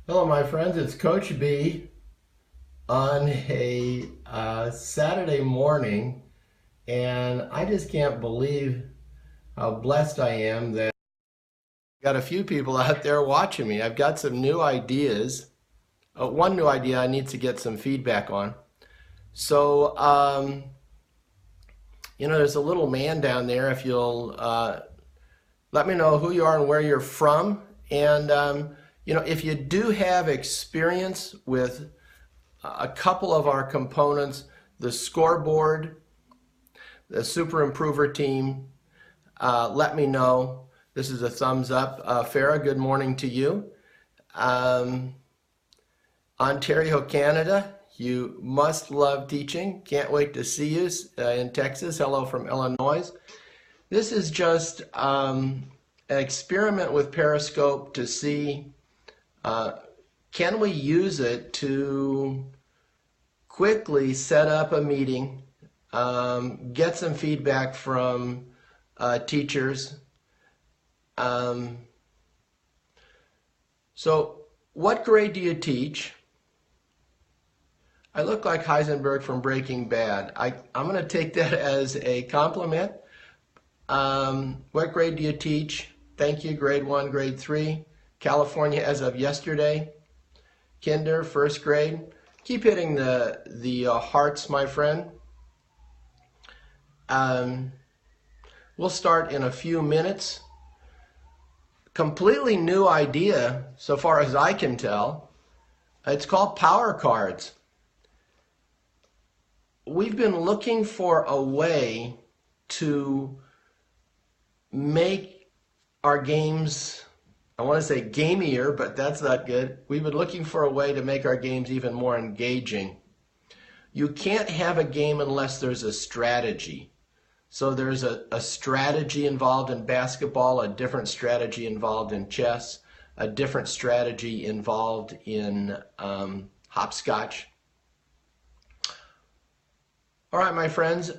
Hello, my friends. It's Coach B on a Saturday morning, and I just can't believe how blessed I am that I've got a few people out there watching me. I've got some new ideas. One new idea I need to get some feedback on. So, there's a little man down there. If you'll let me know who you are and where you're from, and if you do have experience with a couple of our components, the scoreboard, the Super Improver team, let me know. This is a thumbs up. Farah, good morning to you. Um, Ontario, Canada, you must love teaching. Can't wait to see you in Texas. Hello from Illinois. This is just an experiment with Periscope to see can we use it to quickly set up a meeting, get some feedback from teachers. So what grade do you teach? I look like Heisenberg from Breaking Bad. I'm going to take that as a compliment. What grade do you teach? Thank you, grade 1, grade 3. California as of yesterday. Kinder, first grade. Keep hitting the hearts, my friend. We'll start in a few minutes. Completely new idea, so far as I can tell. It's called Power Cards. We've been looking for a way to make our games, I want to say gamier, but that's not good. We've been looking for a way to make our games even more engaging. You can't have a game unless there's a strategy. So there's a strategy involved in basketball, a different strategy involved in chess, a different strategy involved in hopscotch. All right, my friends,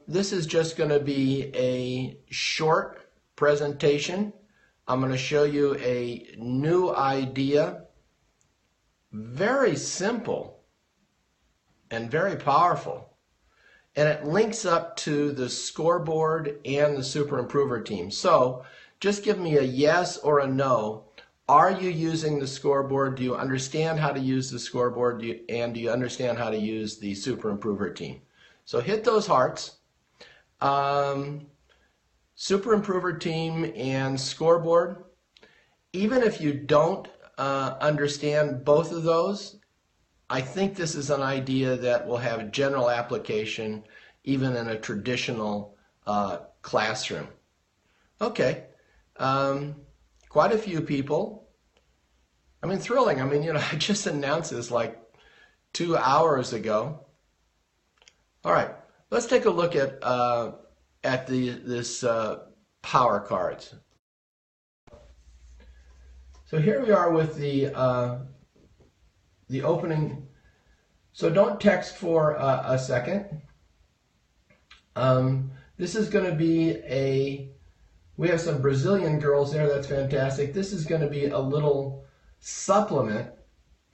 this is just going to be a short presentation. I'm going to show you a new idea, very simple and very powerful. And it links up to the scoreboard and the Super Improver team. So just give me a yes or a no. Are you using the scoreboard? Do you understand how to use the scoreboard? And do you understand how to use the Super Improver team? So hit those hearts. Super Improver team and scoreboard. Even if you don't understand both of those, I think this is an idea that will have general application even in a traditional classroom. Okay, quite a few people. I mean, thrilling. I mean, I just announced this like 2 hours ago. All right, let's take a look at this power cards. So here we are with the opening. So don't text for a second. This is going to be we have some Brazilian girls there. That's fantastic. This is going to be a little supplement.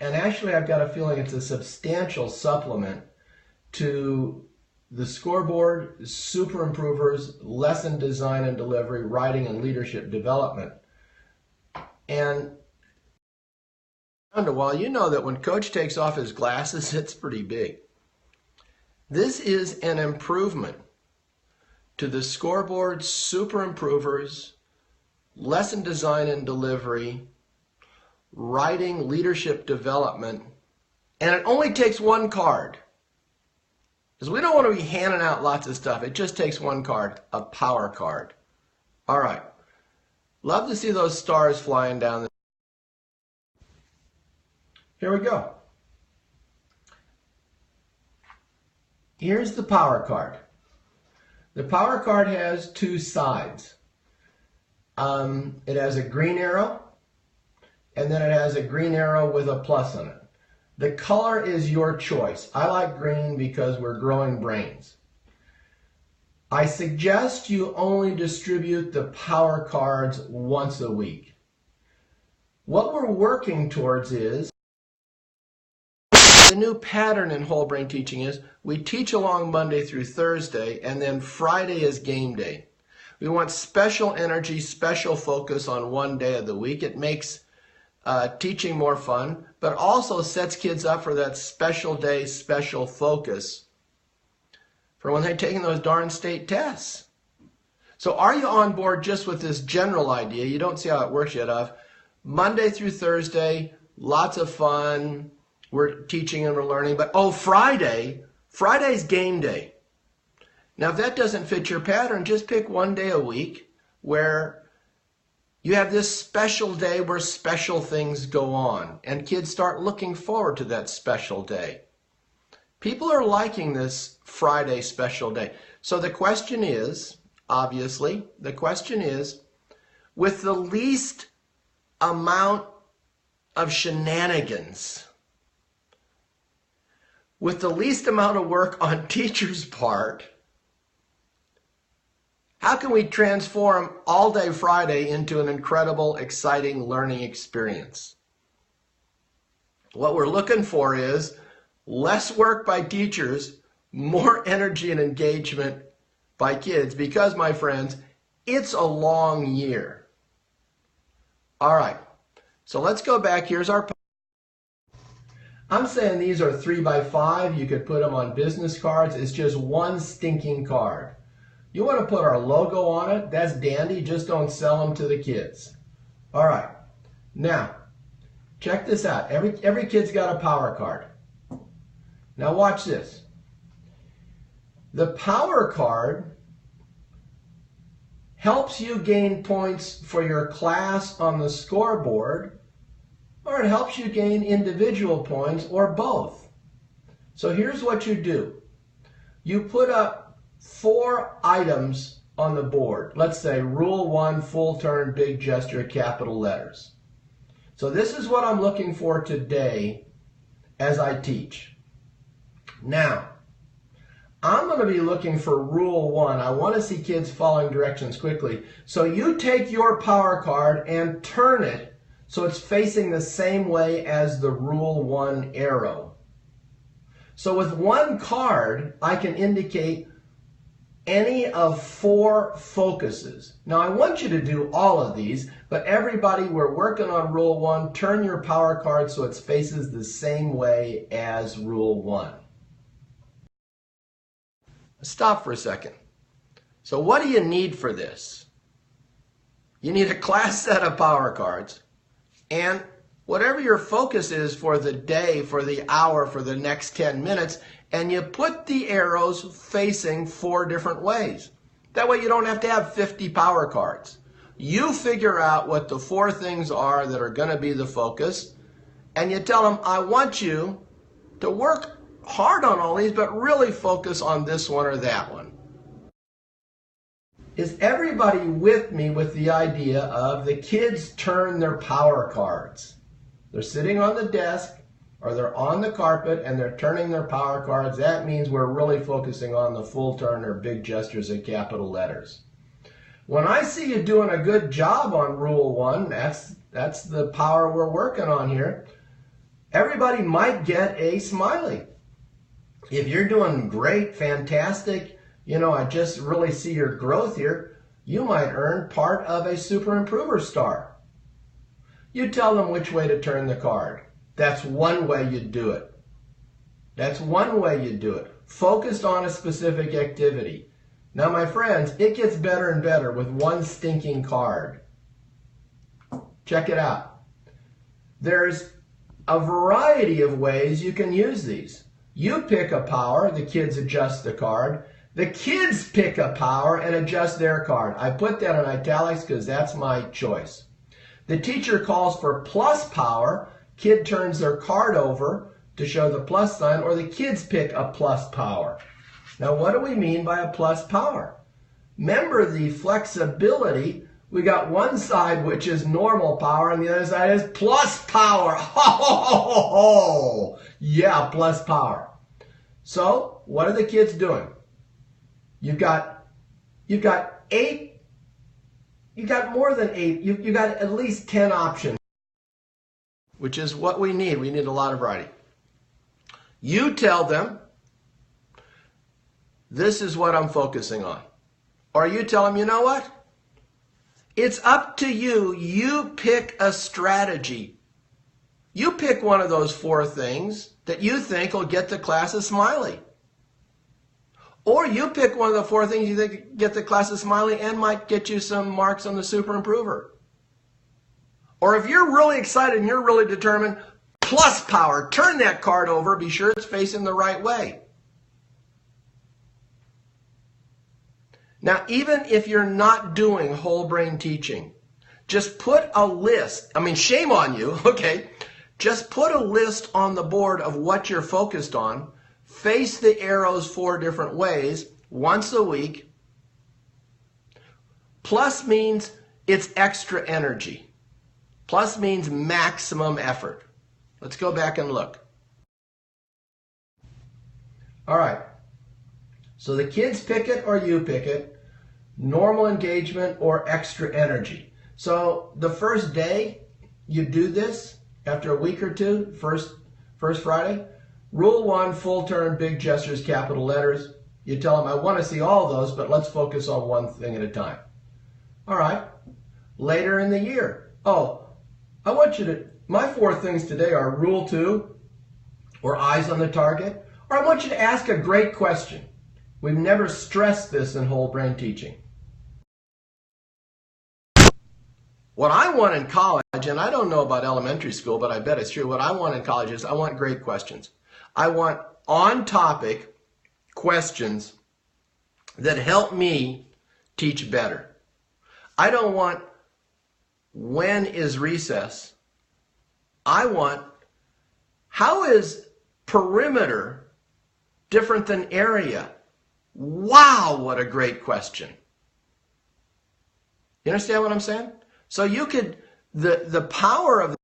And actually, I've got a feeling it's a substantial supplement to the scoreboard, Super Improvers, lesson design and delivery, writing and leadership development. And while you know that when Coach takes off his glasses, it's pretty big. This is an improvement to the scoreboard, Super Improvers, lesson design and delivery, writing, leadership development, and it only takes one card. Because we don't want to be handing out lots of stuff. It just takes one card, a power card. All right. Love to see those stars flying down. Here we go. Here's the power card. The power card has two sides. It has a green arrow, and then it has a green arrow with a plus on it. The color is your choice. I like green because we're growing brains. I suggest you only distribute the power cards once a week. What we're working towards is, the new pattern in whole brain teaching is we teach along Monday through Thursday, and then Friday is game day. We want special energy, special focus on one day of the week. It makes teaching more fun, but also sets kids up for that special day, special focus for when they're taking those darn state tests. So are you on board just with this general idea? You don't see how it works yet of Monday through Thursday, lots of fun, we're teaching and we're learning, but oh, Friday's game day. Now, if that doesn't fit your pattern, just pick one day a week where you have this special day where special things go on, and kids start looking forward to that special day. People are liking this Friday special day. So the question is, obviously, with the least amount of shenanigans, with the least amount of work on teachers' part, how can we transform All Day Friday into an incredible, exciting learning experience? What we're looking for is less work by teachers, more energy and engagement by kids, because, my friends, it's a long year. All right, so let's go back. Here's our... I'm saying these are 3x5. You could put them on business cards. It's just one stinking card. You want to put our logo on it? That's dandy. Just don't sell them to the kids. All right. Now, check this out. Every kid's got a power card. Now watch this. The power card helps you gain points for your class on the scoreboard, or it helps you gain individual points, or both. So here's what you do. You put up 4 items on the board. Let's say Rule 1, full turn, big gesture, capital letters. So this is what I'm looking for today as I teach. Now, I'm going to be looking for Rule 1. I want to see kids following directions quickly. So you take your power card and turn it so it's facing the same way as the Rule 1 arrow. So with one card, I can indicate any of 4 focuses. Now I want you to do all of these, but everybody, we're working on Rule 1. Turn your power card so it faces the same way as Rule 1. Stop for a second. So what do you need for this? You need a class set of power cards, and whatever your focus is for the day, for the hour, for the next 10 minutes, and you put the arrows facing 4 different ways. That way you don't have to have 50 power cards. You figure out what the 4 things are that are going to be the focus, and you tell them, I want you to work hard on all these, but really focus on this one or that one. Is everybody with me with the idea of the kids turn their power cards? They're sitting on the desk or they're on the carpet and they're turning their power cards. That means we're really focusing on the full turn or big gestures and capital letters. When I see you doing a good job on Rule 1, that's the power we're working on here. Everybody might get a smiley. If you're doing great, fantastic, I just really see your growth here, you might earn part of a Super Improver star. You tell them which way to turn the card. That's one way you do it. That's one way you do it. Focused on a specific activity. Now, my friends, it gets better and better with one stinking card. Check it out. There's a variety of ways you can use these. You pick a power, the kids adjust the card. The kids pick a power and adjust their card. I put that in italics because that's my choice. The teacher calls for plus power. Kid turns their card over to show the plus sign, or the kids pick a plus power. Now, what do we mean by a plus power? Remember the flexibility. We got one side which is normal power and the other side is plus power. Oh, yeah, plus power. So what are the kids doing? You've got 8, you've got more than 8, you've got at least 10 options. which is what we need. We need a lot of variety. You tell them, this is what I'm focusing on. Or you tell them, you know what? It's up to you. You pick a strategy. You pick one of those 4 things that you think will get the class a smiley. Or you pick one of the 4 things you think get the class a smiley and might get you some marks on the super improver. Or if you're really excited and you're really determined, plus power, turn that card over, be sure it's facing the right way. Now, even if you're not doing whole brain teaching, just put a list. I mean, shame on you, okay? Just put a list on the board of what you're focused on. Face the arrows 4 different ways, once a week. Plus means it's extra energy. Plus means maximum effort. Let's go back and look. All right. So the kids pick it or you pick it. Normal engagement or extra energy. So the first day you do this, after a week or two, first Friday, Rule 1, full turn, big gestures, capital letters. You tell them, I want to see all those, but let's focus on one thing at a time. All right. Later in the year. Oh, I want you to, my 4 things today are Rule 2, or eyes on the target, or I want you to ask a great question. We've never stressed this in whole brain teaching. What I want in college, and I don't know about elementary school, but I bet it's true, what I want in college is I want great questions. I want on-topic questions that help me teach better. I don't want when is recess. I want how is perimeter different than area? Wow, what a great question. You understand what I'm saying? So you could, the power of,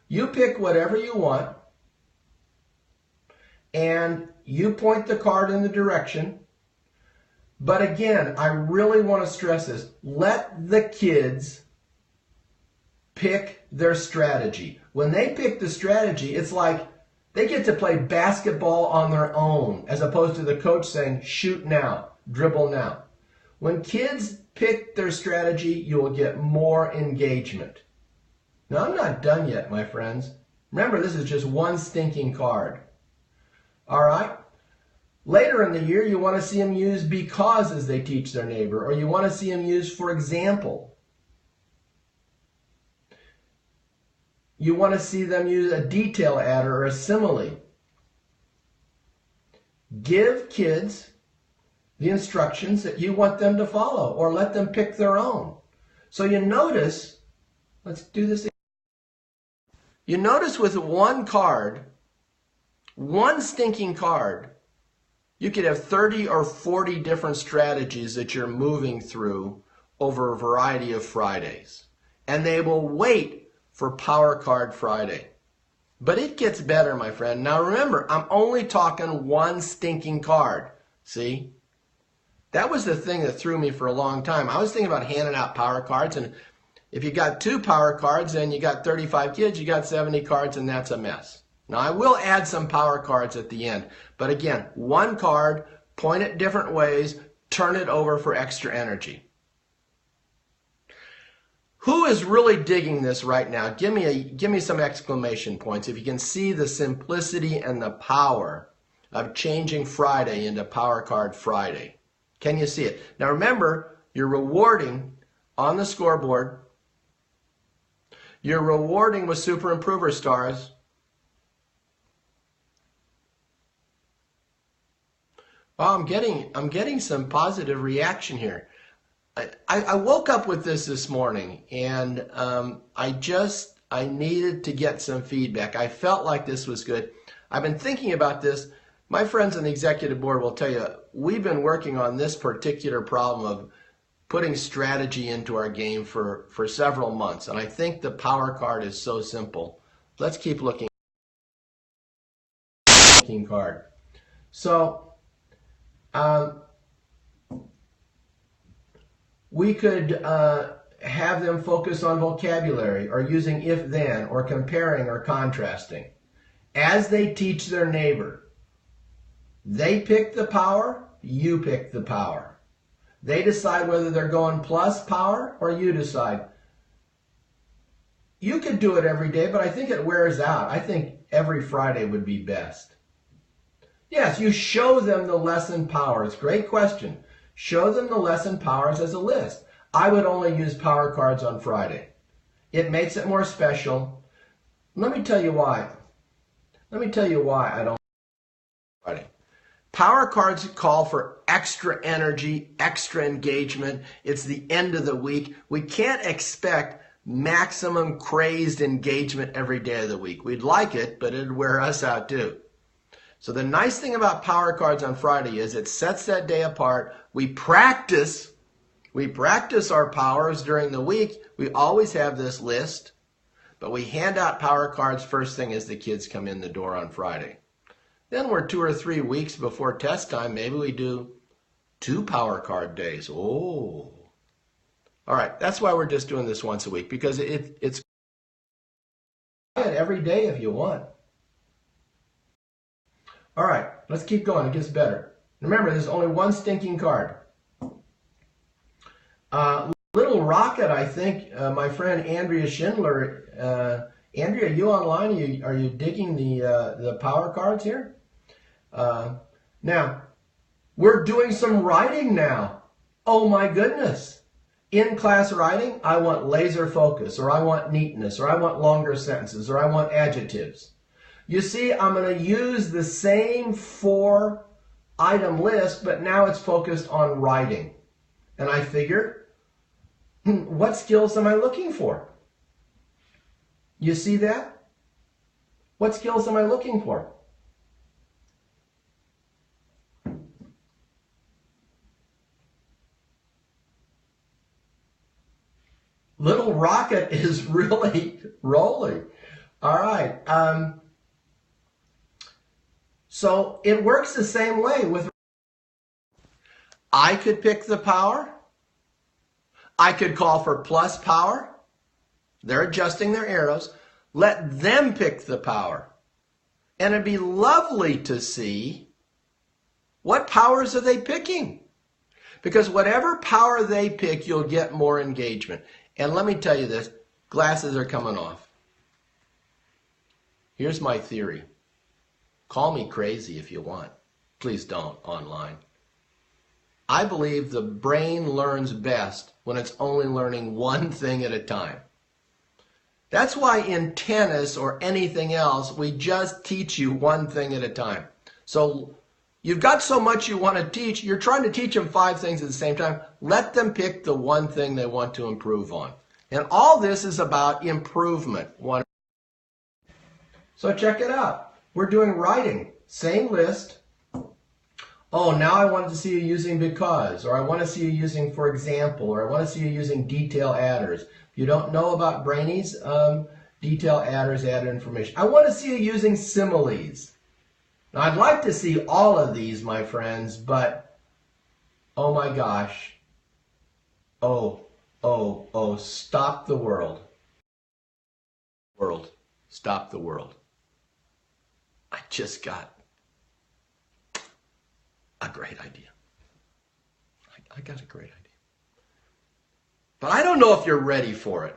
you pick whatever you want and you point the card in the direction. But again, I really want to stress this. Let the kids pick their strategy. When they pick the strategy, it's like they get to play basketball on their own, as opposed to the coach saying, shoot now, dribble now. When kids pick their strategy, you will get more engagement. Now, I'm not done yet, my friends. Remember, this is just one stinking card. All right? Later in the year, you want to see them use because as they teach their neighbor, or you want to see them use for example. You want to see them use a detail adder or a simile. Give kids the instructions that you want them to follow, or let them pick their own. So you notice, let's do this again. You notice with one card, one stinking card, you could have 30 or 40 different strategies that you're moving through over a variety of Fridays. And they will wait for Power Card Friday. But it gets better, my friend. Now remember, I'm only talking one stinking card. See? That was the thing that threw me for a long time. I was thinking about handing out power cards, and if you got 2 power cards and you got 35 kids, you got 70 cards, and that's a mess. Now, I will add some power cards at the end. But again, one card, point it different ways, turn it over for extra energy. Who is really digging this right now? Give me some exclamation points if you can see the simplicity and the power of changing Friday into Power Card Friday. Can you see it? Now remember, you're rewarding on the scoreboard. You're rewarding with Super Improver stars. Wow, I'm getting some positive reaction here. I woke up with this morning, and I needed to get some feedback. I felt like this was good. I've been thinking about this. My friends on the executive board will tell you, we've been working on this particular problem of putting strategy into our game for several months. And I think the power card is so simple. Let's keep looking at the card. So we could have them focus on vocabulary or using if-then or comparing or contrasting. As they teach their neighbor, they pick the power, you pick the power. They decide whether they're going plus power or you decide. You could do it every day, but I think it wears out. I think every Friday would be best. Yes, you show them the lesson powers. Great question. Show them the lesson powers as a list. I would only use power cards on Friday. It makes it more special. Let me tell you why. Let me tell you why I don't Friday. Power cards call for extra energy, extra engagement. It's the end of the week. We can't expect maximum crazed engagement every day of the week. We'd like it, but it'd wear us out too. So the nice thing about power cards on Friday is it sets that day apart. We practice our powers during the week. We always have this list, but we hand out power cards first thing as the kids come in the door on Friday. Then we're 2 or 3 weeks before test time. Maybe we do 2 power card days. Oh. All right, that's why we're just doing this once a week, because it's every day if you want. All right, let's keep going. It gets better. Remember, there's only one stinking card. Little Rocket, I think, my friend Andrea Schindler. Andrea, are you online? Are you digging the power cards here? Now, we're doing some writing now. Oh my goodness. In-class writing, I want laser focus, or I want neatness, or I want longer sentences, or I want adjectives. You see, I'm going to use the same 4-item list, but now it's focused on writing. And I figured, what skills am I looking for? You see that? What skills am I looking for? Little Rocket is really rolling. All right. So it works the same way with. I could pick the power. I could call for plus power. They're adjusting their arrows. Let them pick the power. And it'd be lovely to see what powers are they picking. Because whatever power they pick, you'll get more engagement. And let me tell you this, glasses are coming off. Here's my theory. Call me crazy if you want. Please don't online. I believe the brain learns best when it's only learning one thing at a time. That's why in tennis or anything else, we just teach you one thing at a time. So you've got so much you want to teach, you're trying to teach them 5 things at the same time. Let them pick the one thing they want to improve on. And all this is about improvement. So check it out. We're doing writing. Same list. Oh, now I want to see you using because, or I want to see you using for example, or I want to see you using detail adders. If you don't know about Brainies, detail adders add information. I want to see you using similes. Now, I'd like to see all of these, my friends, but oh my gosh. Oh, stop the world. Stop the world. I just got a great idea. I got a great idea. But I don't know if you're ready for it.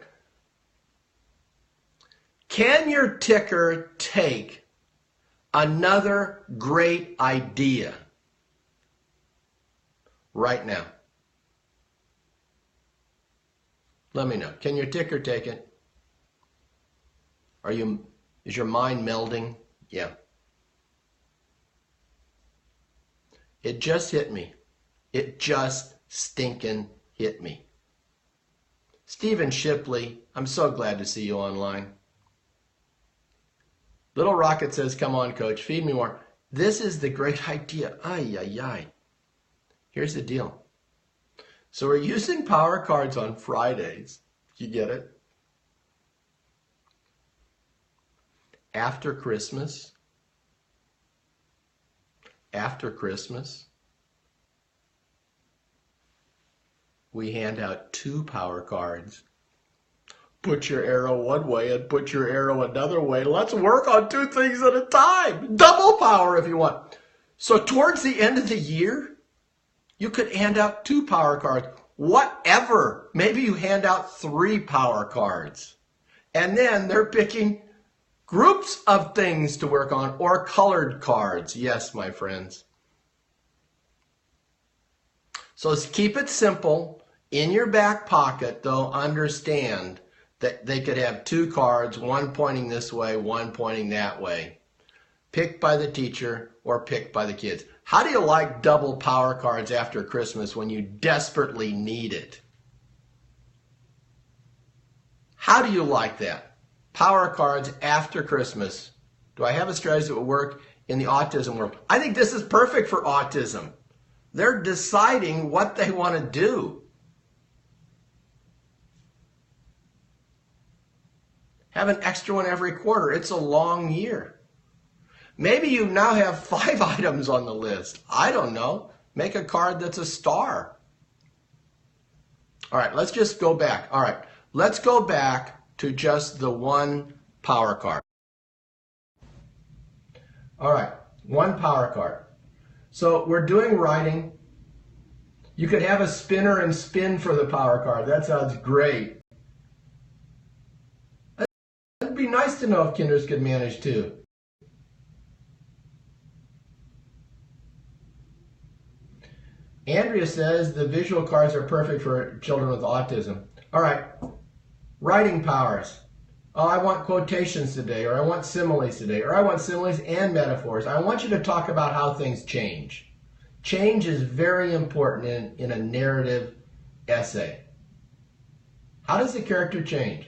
Can your ticker take another great idea right now? Let me know. Can your ticker take it? Is your mind melding? Yeah. It just hit me. It just stinking hit me. Stephen Shipley, I'm so glad to see you online. Little Rocket says, come on, coach, feed me more. This is the great idea. Ay, ay, ay. Here's the deal. So we're using power cards on Fridays. You get it? After Christmas, we hand out 2 power cards. Put your arrow one way and put your arrow another way. Let's work on 2 things at a time. Double power if you want. So towards the end of the year, you could hand out 2 power cards. Whatever. Maybe you hand out 3 power cards. And then they're picking groups of things to work on or colored cards. Yes, my friends. So let's keep it simple. In your back pocket, though, understand that they could have 2 cards, one pointing this way, one pointing that way. Picked by the teacher or picked by the kids. How do you like double power cards after Christmas when you desperately need it? How do you like that? Power cards after Christmas. Do I have a strategy that will work in the autism world? I think this is perfect for autism. They're deciding what they want to do. Have an extra one every quarter. It's a long year. Maybe you now have 5 items on the list. I don't know. Make a card that's a star. All right, let's just go back. All right, let's go back to just the 1 power card. All right, 1 power card. So we're doing writing. You could have a spinner and spin for the power card. That sounds great. It'd be nice to know if kinders could manage too. Andrea says the visual cards are perfect for children with autism. All right, writing powers. Oh, I want quotations today, or I want similes today, or I want similes and metaphors. I want you to talk about how things change. Change is very important in a narrative essay. How does the character change?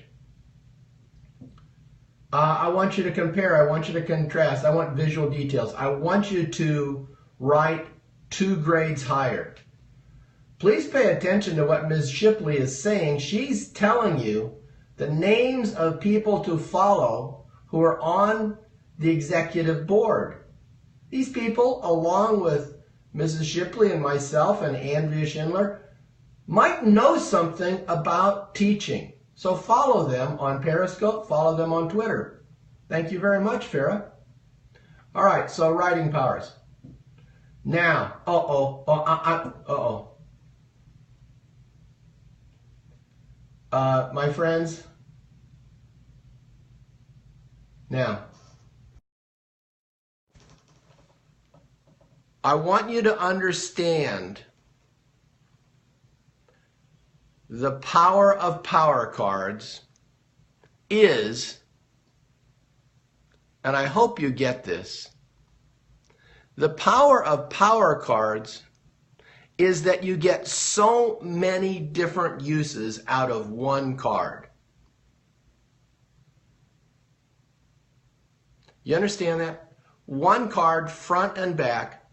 I want you to compare. I want you to contrast. I want visual details. I want you to write 2 grades higher. Please pay attention to what Ms. Shipley is saying. She's telling you the names of people to follow who are on the executive board. These people, along with Mrs. Shipley and myself and Andrea Schindler, might know something about teaching. So follow them on Periscope, follow them on Twitter. Thank you very much, Farah. All right, so writing powers. Now, my friends, now, I want you to understand the power of power cards is, and I hope you get this, the power of power cards is that you get so many different uses out of 1 card. You understand that? 1 card, front and back.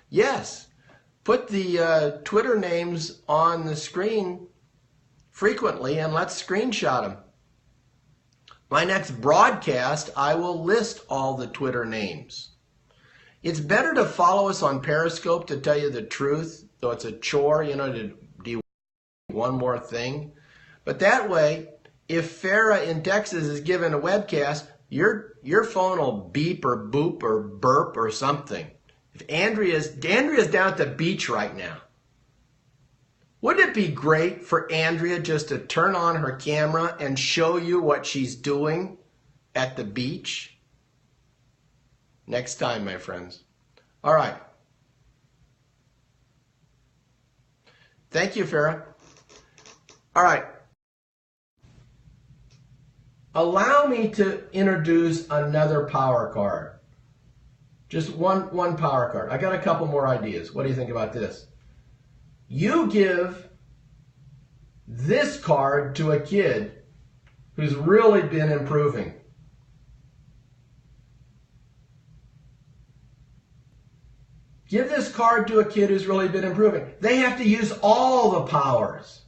Yes, put the Twitter names on the screen frequently and let's screenshot them. My next broadcast, I will list all the Twitter names. It's better to follow us on Periscope, to tell you the truth, though it's a chore, to do one more thing. But that way, if Farah in Texas is given a webcast, your phone will beep or boop or burp or something. If Andrea's down at the beach right now. Wouldn't it be great for Andrea just to turn on her camera and show you what she's doing at the beach? Next time, my friends. All right. Thank you, Farah. All right. Allow me to introduce another power card. Just one power card. I got a couple more ideas. What do you think about this? You give this card to a kid who's really been improving. Give this card to a kid who's really been improving. They have to use all the powers.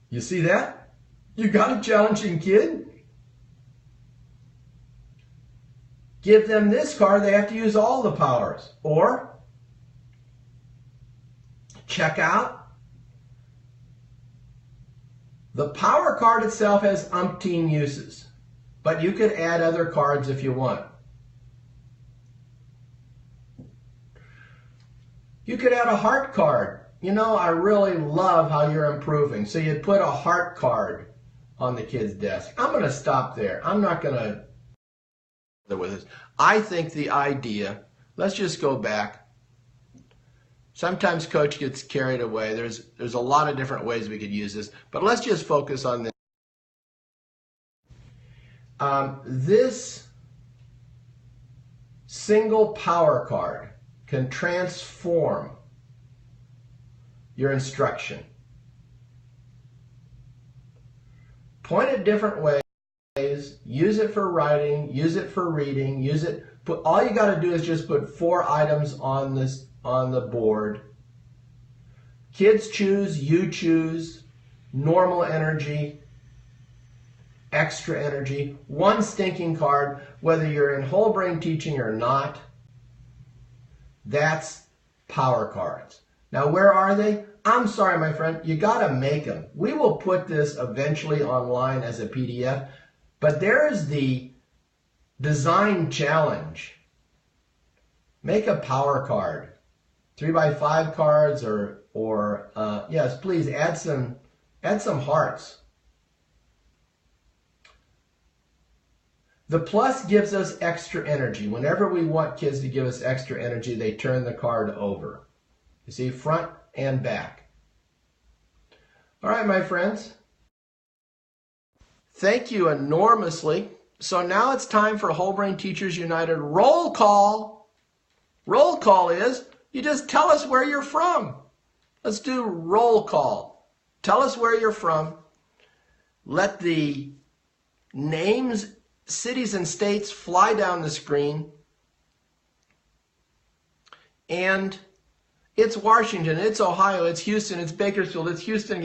You see that? You got a challenging kid? Give them this card, they have to use all the powers. Or check out. The power card itself has umpteen uses, but you could add other cards if you want. You could add a heart card. You know, I really love how you're improving. So you'd put a heart card on the kid's desk. I'm going to stop there. I'm not going to with this. I think the idea, let's just go back. Sometimes coach gets carried away. There's a lot of different ways we could use this, but let's just focus on this. This single power card can transform your instruction. Point it different ways. Use it for writing, use it for reading, use it. All you got to do is just put 4 items on the board. Kids choose, you choose, normal energy, extra energy, 1 stinking card, whether you're in whole brain teaching or not. That's power cards. Now, where are they? I'm sorry, my friend, you got to make them. We will put this eventually online as a PDF, but there's the design challenge. Make a power card, 3x5 cards, or yes, please add some hearts. The plus gives us extra energy. Whenever we want kids to give us extra energy, they turn the card over. You see, front and back. All right, my friends. Thank you enormously. So now it's time for Whole Brain Teachers United roll call. Roll call is, you just tell us where you're from. Let's do roll call. Tell us where you're from. Let the names, cities, and states fly down the screen. And it's Washington, it's Ohio, it's Houston, it's Bakersfield, it's Houston.